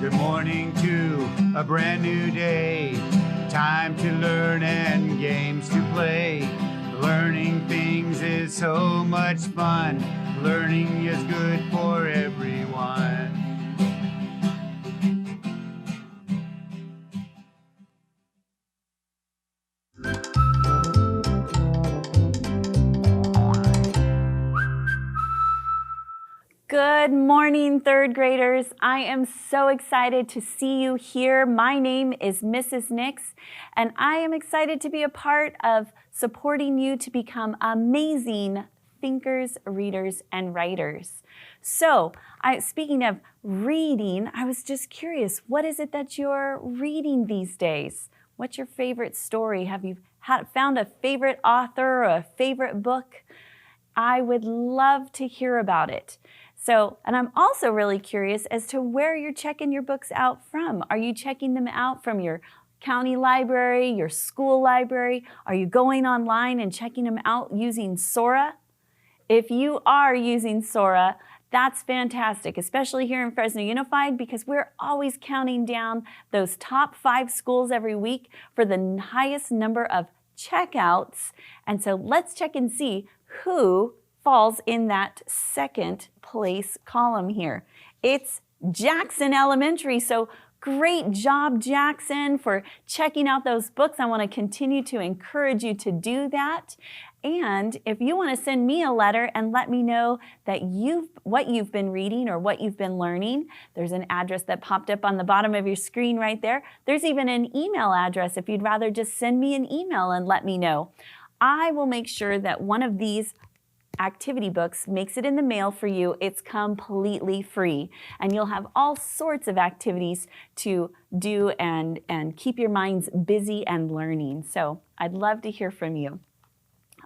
Good morning to a brand new day. Time to learn and games to play. Learning things is so much fun. Learning is good for everyone. Good morning, third graders. I am so excited to see you here. My name is Mrs. Nix, and I am excited to be a part of supporting you to become amazing thinkers, readers, and writers. So, speaking of reading, I was just curious, what is it that you're reading these days? What's your favorite story? Have you found a favorite author or a favorite book? I would love to hear about it. So, and I'm also really curious as to where you're checking your books out from. Are you checking them out from your county library, your school library? Are you going online and checking them out using Sora? If you are using Sora, that's fantastic, especially here in Fresno Unified, because we're always counting down those top 5 schools every week for the highest number of checkouts. And so let's check and see who falls in that second place column here. It's Jackson Elementary. So great job, Jackson, for checking out those books. I want to continue to encourage you to do that. And if you want to send me a letter and let me know that what you've been reading or what you've been learning, there's an address that popped up on the bottom of your screen right there. There's even an email address if you'd rather just send me an email and let me know. I will make sure that one of these activity books makes it in the mail for you. It's completely free, and you'll have all sorts of activities to do and keep your minds busy and learning. So I'd love to hear from you.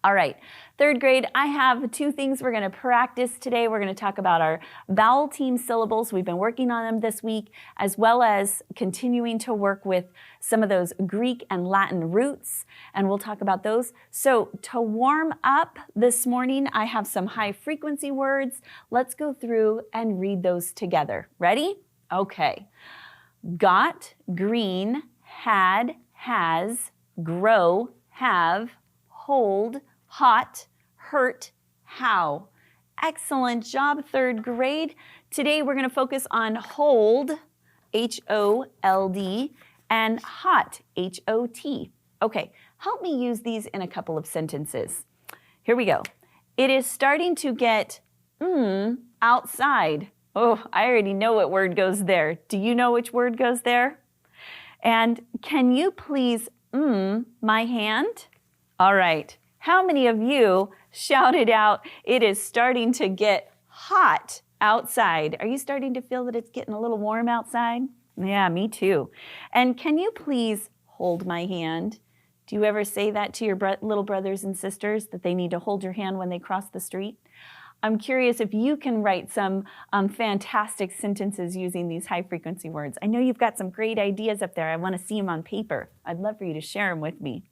All right, third grade, I have 2 things we're going to practice today. We're going to talk about our vowel team syllables. We've been working on them this week, as well as continuing to work with some of those Greek and Latin roots, and we'll talk about those. So to warm up this morning, I have some high frequency words. Let's go through and read those together. Ready? Okay. Got, green, had, has, grow, have, hold, hot, hurt, how. Excellent job, third grade. Today we're going to focus on hold, H-O-L-D, and hot, H-O-T. Okay, help me use these in a couple of sentences. Here we go. It is starting to get outside. Oh, I already know what word goes there. Do you know which word goes there? And can you please my hand? All right. How many of you shouted out, it is starting to get hot outside? Are you starting to feel that it's getting a little warm outside? Yeah, me too. And can you please hold my hand? Do you ever say that to your little brothers and sisters, that they need to hold your hand when they cross the street? I'm curious if you can write some fantastic sentences using these high frequency words. I know you've got some great ideas up there. I want to see them on paper. I'd love for you to share them with me.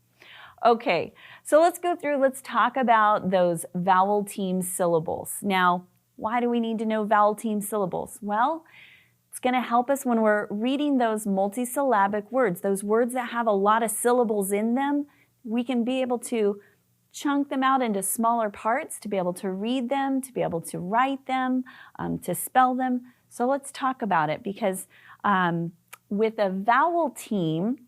Okay, so let's go through, let's talk about those vowel team syllables. Now, why do we need to know vowel team syllables? Well, it's going to help us when we're reading those multisyllabic words, those words that have a lot of syllables in them. We can be able to chunk them out into smaller parts, to be able to read them, to be able to write them, to spell them. So let's talk about it, because with a vowel team,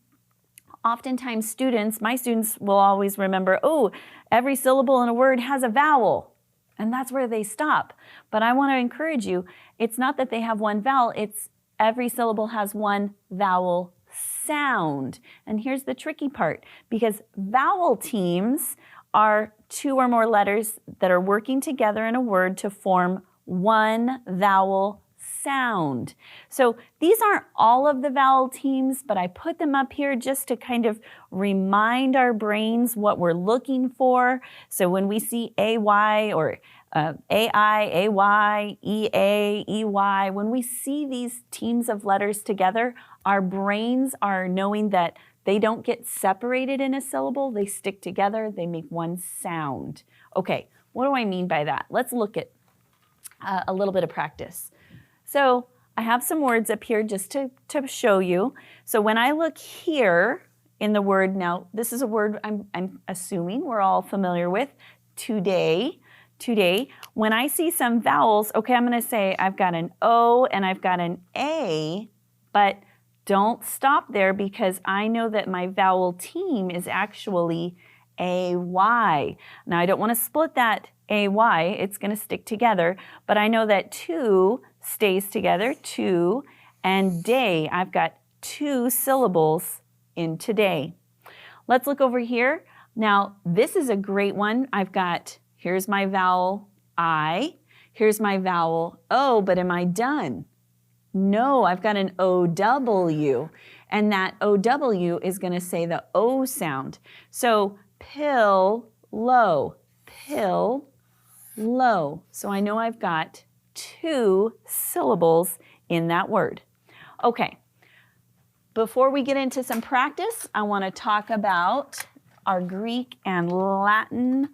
oftentimes my students will always remember, oh, every syllable in a word has a vowel, and that's where they stop. But I want to encourage you, it's not that they have one vowel, it's every syllable has one vowel sound. And here's the tricky part, because vowel teams are 2 or more letters that are working together in a word to form one vowel sound. So these aren't all of the vowel teams, but I put them up here just to kind of remind our brains what we're looking for. So when we see AY or AI, AY, EA, EY, when we see these teams of letters together, our brains are knowing that they don't get separated in a syllable, they stick together, they make one sound. Okay, what do I mean by that? Let's look at a little bit of practice. So I have some words up here just to show you. So when I look here in the word, now this is a word I'm assuming we're all familiar with, today. Today. When I see some vowels, okay, I'm going to say I've got an O and I've got an A, but don't stop there because I know that my vowel team is actually AY. Now I don't want to split that AY, it's going to stick together, but I know that two stays together, two, and day. I've got 2 syllables in today. Let's look over here. Now this is a great one. Here's my vowel I, here's my vowel O, but am I done? No, I've got an OW, and that OW is going to say the O sound. So pill, low, pill, low. So I know I've got 2 syllables in that word. Okay, before we get into some practice, I want to talk about our Greek and Latin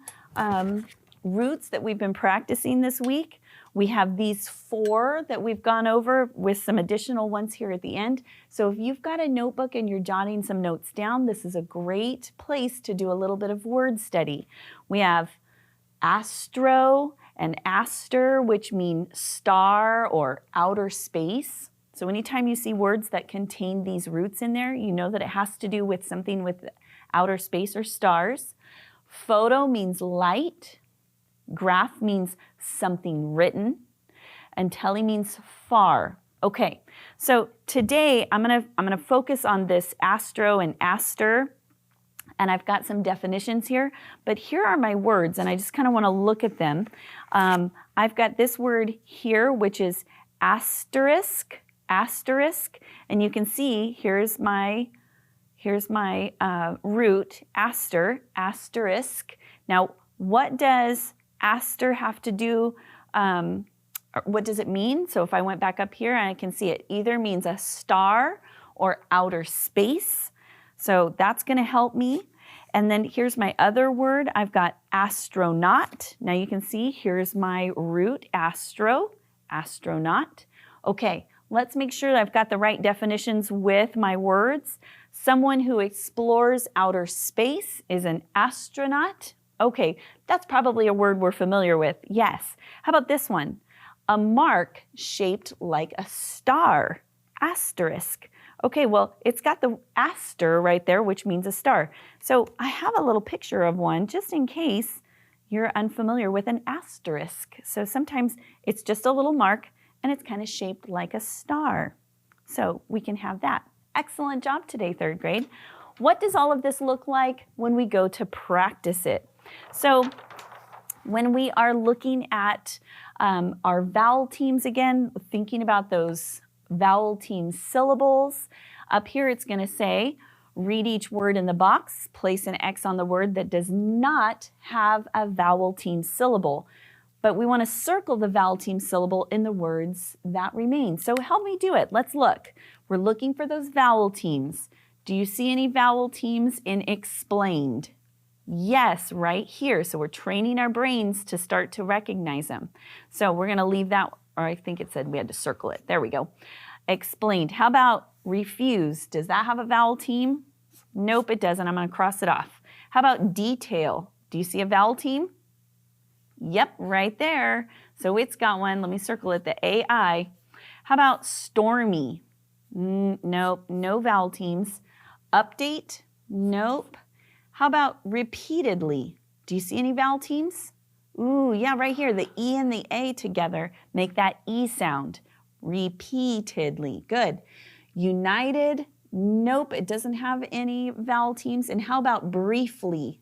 roots that we've been practicing this week. We have these 4 that we've gone over with some additional ones here at the end. So if you've got a notebook and you're jotting some notes down, this is a great place to do a little bit of word study. We have astro and aster, which mean star or outer space. So anytime you see words that contain these roots in there, you know that it has to do with something with outer space or stars. Photo means light. Graph means something written, and tele means far. Okay, so today I'm gonna focus on this astro and aster, and I've got some definitions here, but here are my words, and I just kind of want to look at them. I've got this word here, which is asterisk, and you can see here's my root, aster, asterisk. Now, what does aster have to do, what does it mean? So if I went back up here and I can see it either means a star or outer space. So that's going to help me. And then here's my other word. I've got astronaut. Now you can see here's my root, astro, astronaut. Okay, let's make sure that I've got the right definitions with my words. Someone who explores outer space is an astronaut. Okay, that's probably a word we're familiar with. Yes. How about this one? A mark shaped like a star, asterisk. Okay, well, it's got the aster right there, which means a star. So I have a little picture of one just in case you're unfamiliar with an asterisk. So sometimes it's just a little mark and it's kind of shaped like a star. So we can have that. Excellent job today, 3rd grade. What does all of this look like when we go to practice it? So when we are looking at our vowel teams again, thinking about those vowel team syllables, up here it's going to say, read each word in the box, place an X on the word that does not have a vowel team syllable. But we want to circle the vowel team syllable in the words that remain. So help me do it. Let's look. We're looking for those vowel teams. Do you see any vowel teams in explained? Yes, right here. So we're training our brains to start to recognize them. So we're going to leave that, or I think it said we had to circle it. There we go. Explained. How about refuse? Does that have a vowel team? Nope, it doesn't. I'm going to cross it off. How about detail? Do you see a vowel team? Yep, right there. So it's got one. Let me circle it, the AI. How about stormy? Nope, no vowel teams. Update? Nope. How about repeatedly? Do you see any vowel teams? Ooh, yeah, right here. The E and the A together make that E sound. Repeatedly. Good. United? Nope, it doesn't have any vowel teams. And how about briefly?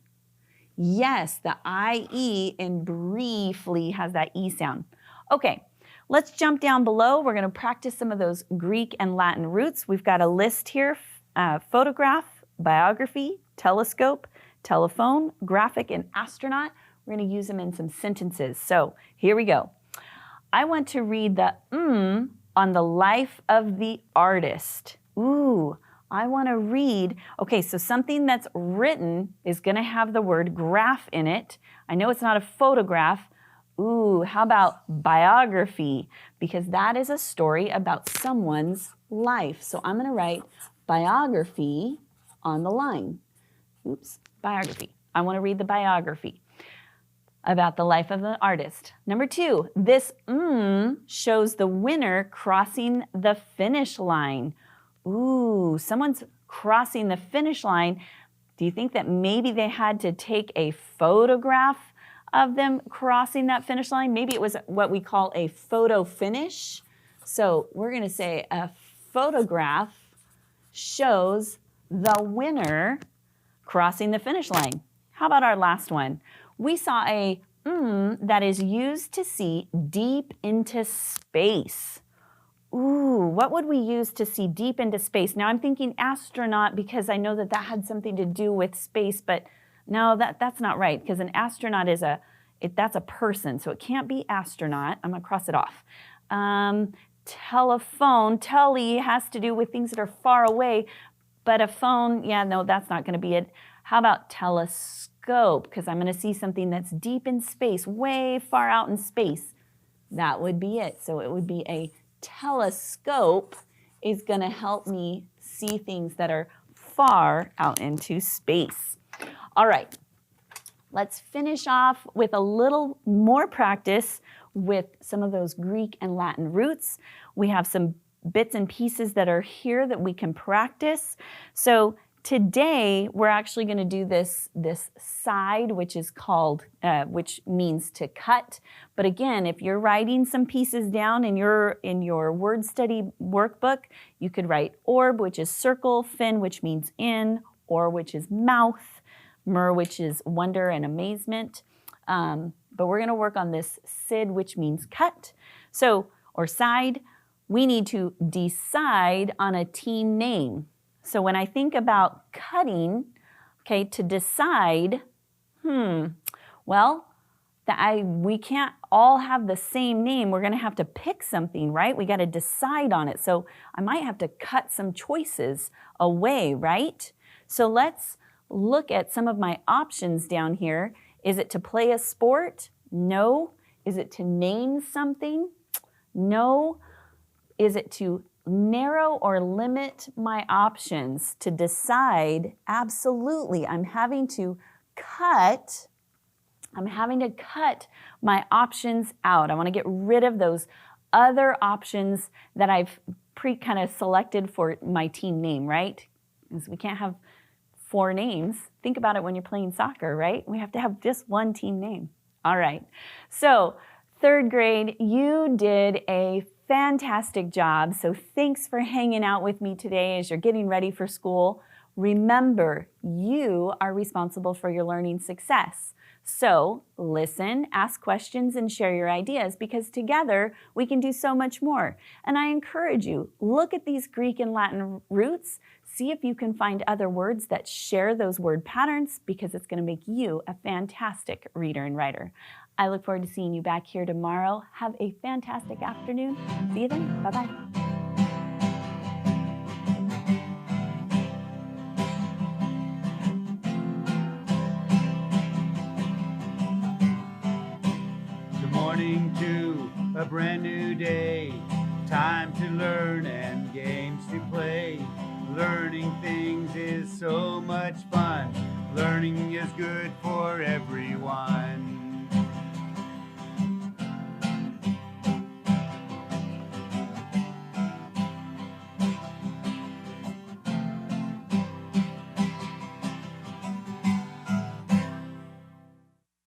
Yes, the IE in briefly has that E sound. Okay, let's jump down below. We're going to practice some of those Greek and Latin roots. We've got a list here, photograph, biography, telescope, telephone, graphic, and astronaut. We're going to use them in some sentences. So here we go. I want to read the on the life of the artist. Ooh, I want to read, okay, so something that's written is going to have the word graph in it. I know it's not a photograph, Ooh, how about biography? Because that is a story about someone's life. So I'm going to write biography on the line. Oops, biography. I want to read the biography about the life of the artist. Number 2, this shows the winner crossing the finish line. Ooh, someone's crossing the finish line. Do you think that maybe they had to take a photograph of them crossing that finish line? Maybe it was what we call a photo finish. So we're going to say a photograph shows the winner crossing the finish line. How about our last one? We saw a that is used to see deep into space. Ooh, what would we use to see deep into space? Now I'm thinking astronaut because I know that that had something to do with space, but no, that's not right because an astronaut is that's a person, so it can't be astronaut. I'm gonna cross it off. Telephone, tele has to do with things that are far away, but a phone, yeah, no, that's not gonna be it. How about telescope? Because I'm gonna see something that's deep in space, way far out in space. That would be it. So it would be a telescope is gonna help me see things that are far out into space. All right, let's finish off with a little more practice with some of those Greek and Latin roots. We have some bits and pieces that are here that we can practice. So today we're actually going to do this side, which is called, which means to cut. But again, if you're writing some pieces down in your word study workbook, you could write orb, which is circle, fin, which means in, or which is mouth, mer, which is wonder and amazement. But we're going to work on this sid, which means cut. So, or side, we need to decide on a team name. So when I think about cutting, to decide, well, we can't all have the same name. We're going to have to pick something, right? We got to decide on it. So I might have to cut some choices away, right? So let's look at some of my options down here. Is it to play a sport? No. Is it to name something? No. Is it to narrow or limit my options? To decide? Absolutely. I'm having to cut my options out. I want to get rid of those other options that I've kind of selected for my team name, right? Because we can't have 4 names. Think about it when you're playing soccer, right? We have to have just one team name. All right. So 3rd grade, you did a fantastic job. So thanks for hanging out with me today as you're getting ready for school. Remember, you are responsible for your learning success. So listen, ask questions, and share your ideas because together we can do so much more. And I encourage you, look at these Greek and Latin roots, see if you can find other words that share those word patterns because it's going to make you a fantastic reader and writer. I look forward to seeing you back here tomorrow. Have a fantastic afternoon. See you then. Bye-bye. To a brand new day, time to learn and games to play. Learning things is so much fun. Learning is good for everyone.